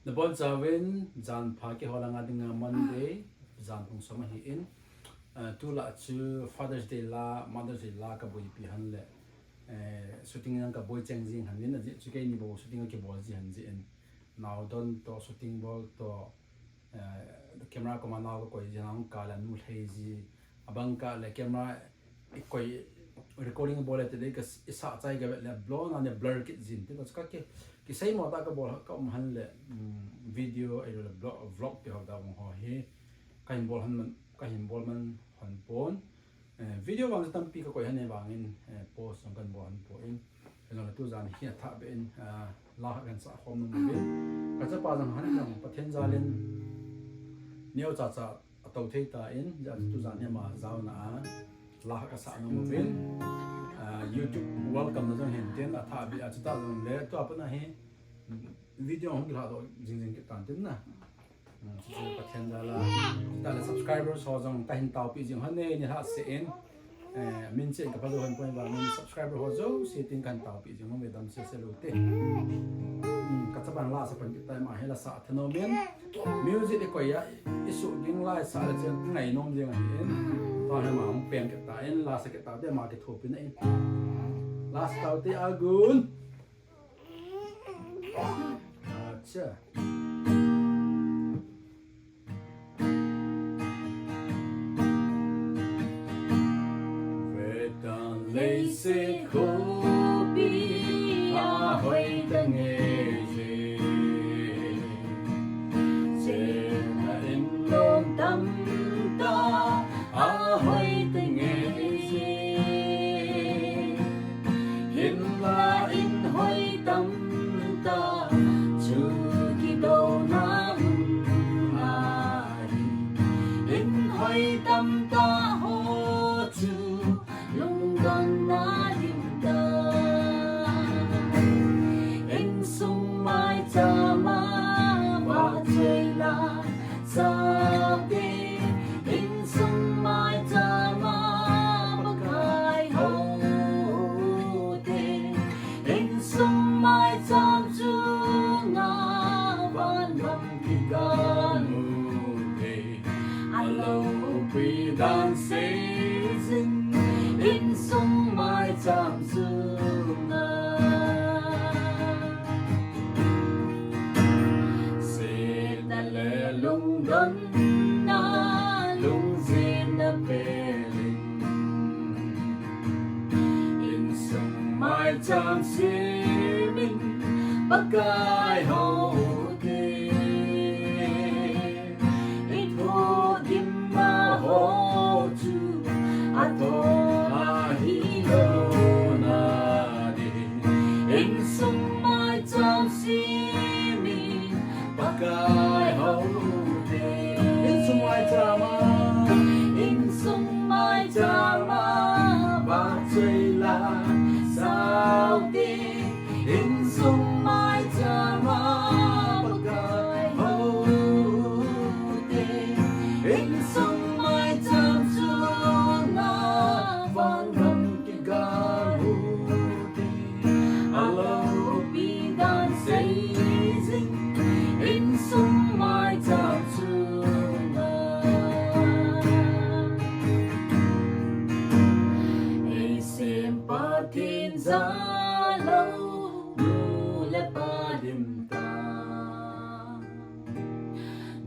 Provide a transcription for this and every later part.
the bon zawin jan pha ke holanga dinga Monday jan pung sama hi in tu la chu Father's Day la Mother's Day la ka boi pi han le shooting nang ka boi chang jing han ni na ji chu ke ni bo shooting ke bol ji han ji in now don to shooting ball to the camera ko ma na ko ji nang ka la nu thei ji abang ka le camera ko recording ball te de ka isa chai ga le blow na ne blur ki jin te ka ki sei mo ta ka bol ka han le video ai le vlog pe ha da mo ho he ka hin bol han ka hin bol man han pon video wang tam pi ka ko han ne wang in post on kan bol han po in no tu zan hi tha be in la kan sa khom no be ka cha pa jang han jang pathen zalen neo cha cha tàu thei ta in ja tu zan ne ma zau na la ka sa no mo bin YouTube welcome na jang hen ten a tha bi a cha jang le to apna he video hong la do jing jing ke tan tin na pathen da la ta la subscribers ho jang ka hin tau pi jing han ne ni ha se in min che ka pa do han point ba min subscriber ho zo se tin kan tau pi jing mo me dam se se lo te ka cha ban la sa pan ki ta ma he la sa thano men music de ko ya isu ding lai sa la chen ngai nom jing a in to ha ma hong pen ke ta in la sa ke ta de ma ke tho pi na in last tau te agun acha lấy xe khô bi a hoy ta nghe gì trên là in lòng tâm ta a hoy ta nghe gì hiện là in hoy tâm ta chưa khi đâu nam ai in hoy tâm ta hô chu lung don na dim ta in sung mai cha ma wa chơi la sa ti in sung mai cha ma ba kai ho te in sung mai cham chu nga van lam ki ga nu te alo pi dan se zin in sung mai cham sung a se na le lung don na lung zin na pelin in sung mai cham si min bakai ho ke it ho dim ma ho chu ato in sung mai cham si mi bakai ho te in sung mai chama in sung mai chama ba chơi la sao ti in sung mai chama bakai ho te in sung mai cham su na van ram ki ga in sung mai cham sung a e sem pa tin za lo nu le pa dim ta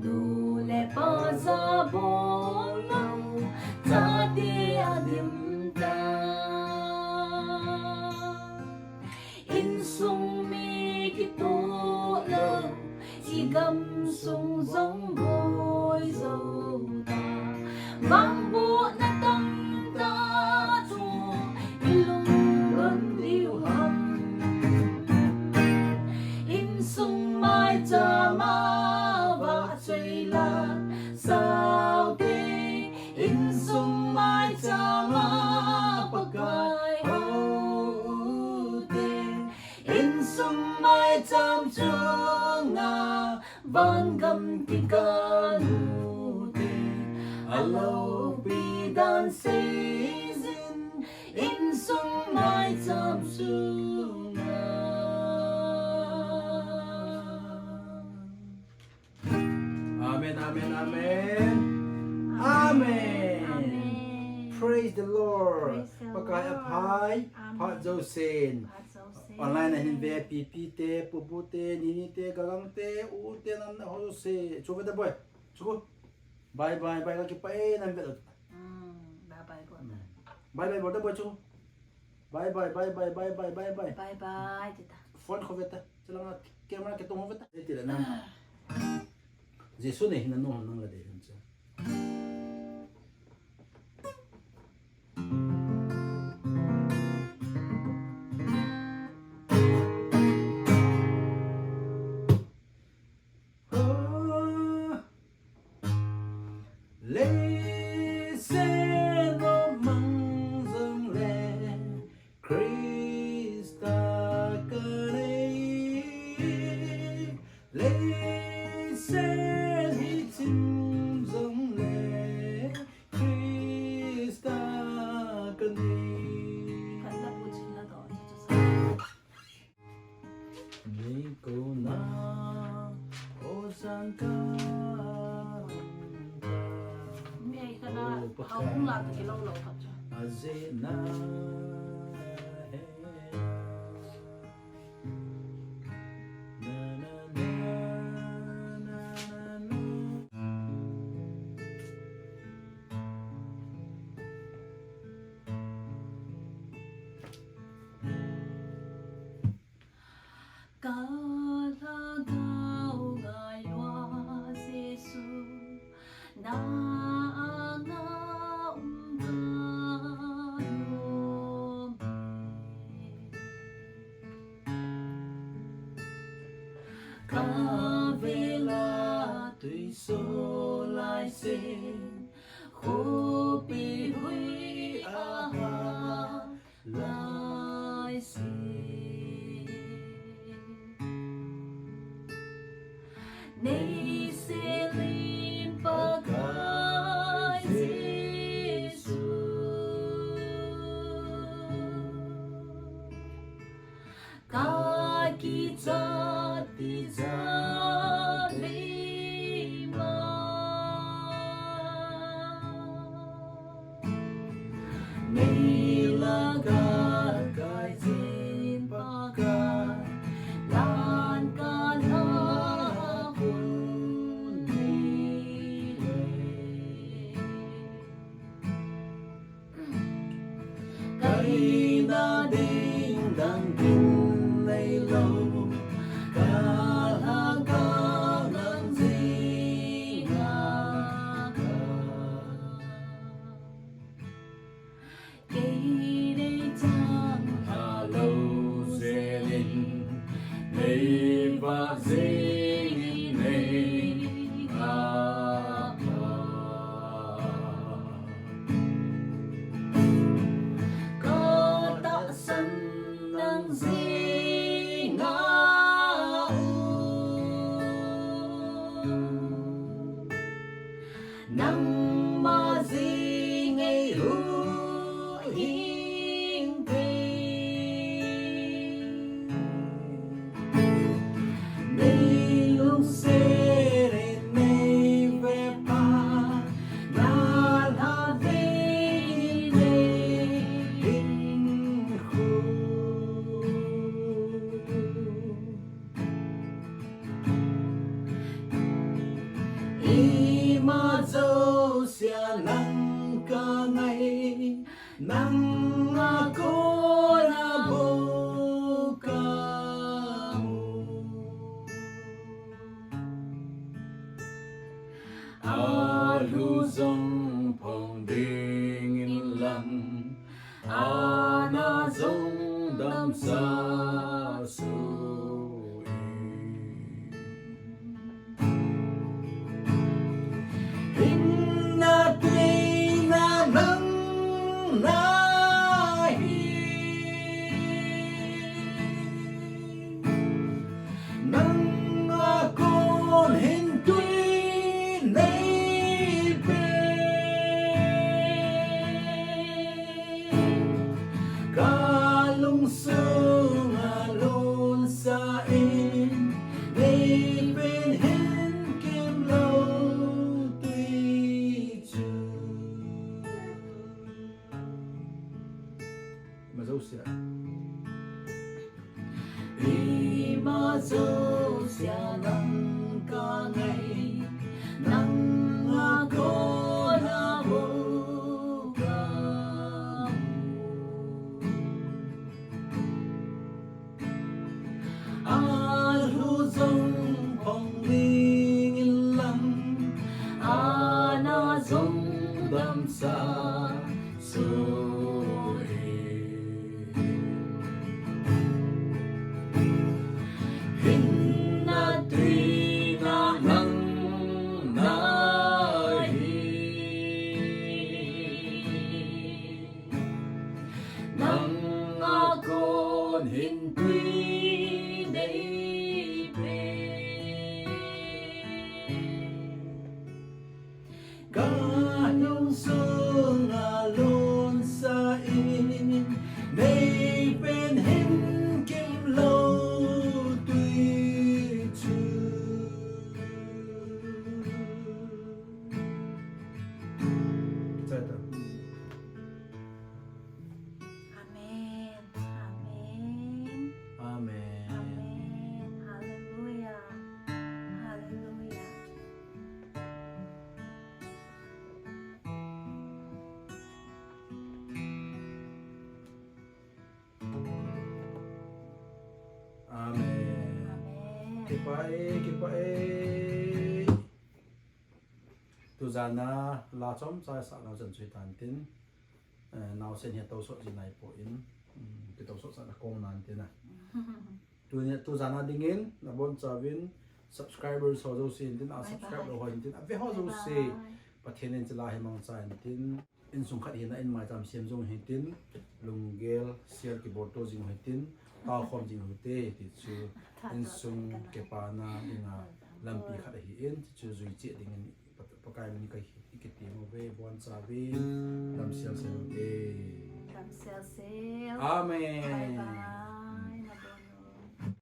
nu le pa za bo lo ta ti a dim ta in sung mi ki to lo gam sung giống bôi dâu ta mang bộ na tâm ta chu ilung luân liu hầm in sung mai cha ma và chơi la sao thế in sung mai cha ma bagai ho te in sung mai cham chung a van gam ki ka nu te alo bi dan season in sung mai cham sung a amen, amen. Amen. Praise the Lord. Pakai apai, Pak Josen. Online na hinbe pipi te, pupu te, nini te, gagang te, u te nan na Jose. Coba dah boy. Cukup. Bye bye bye lagi pai nan bet. Bye bye buat. Bye bye boda boy cukup. Bye bye bye bye bye bye bye bye. Bye bye kita. Phone ko veta. Celang kamera ke tong veta. Tidak nam. Jesu ne hinan no nang la de hincha. Mẹ cái đó họ cũng làm từ cái lâu lâu thật. Kavela tùy số lại xin khô bị huy a lại xin nay sẽ linh ba cái Giêsu cái kỳ cha ti ra đi mà nay là cái gì ba cái lan cả là buồn đi cái đã đến đang kinh này lâu nắng mà gì ngày hữu hiên đây lúc sẽ này về pa là về hình khu mà dâu xia nắng cả ngày nắng cô là bố ca lu dòng phong đình in lặng na dòng đam sa su na tuy na nắng na nắng con hình tuy nay về cả lung sâu Kanyong sungalon sa in Nay bên hin kim lâu tuy chư Certo. Amen. Amen. Amen. Amen. Hallelujah. Hallelujah. Amen. Amen. Kipai. Tu zana la chom cha sa na chen chui tan tin. Now sen here to so ji nai po in. Ki to so sa na kong nan tin na. Tu zana dingin na bon chavin subscribers ho zo sin tin a subscribe lo ho tin a ve ho zo se pathian in chila hi mang cha tin in sung khat hi na in mai cham siam jong hi tin lungel sial ki boto jing hi tin ta khom jing hu te ti chu in sung ke pa na dinga lampi khat hi in chu zui che dingin pakai ni kai ki ti mo ve bon chavin lam sial se te Dam sel sel. amen Bye bye.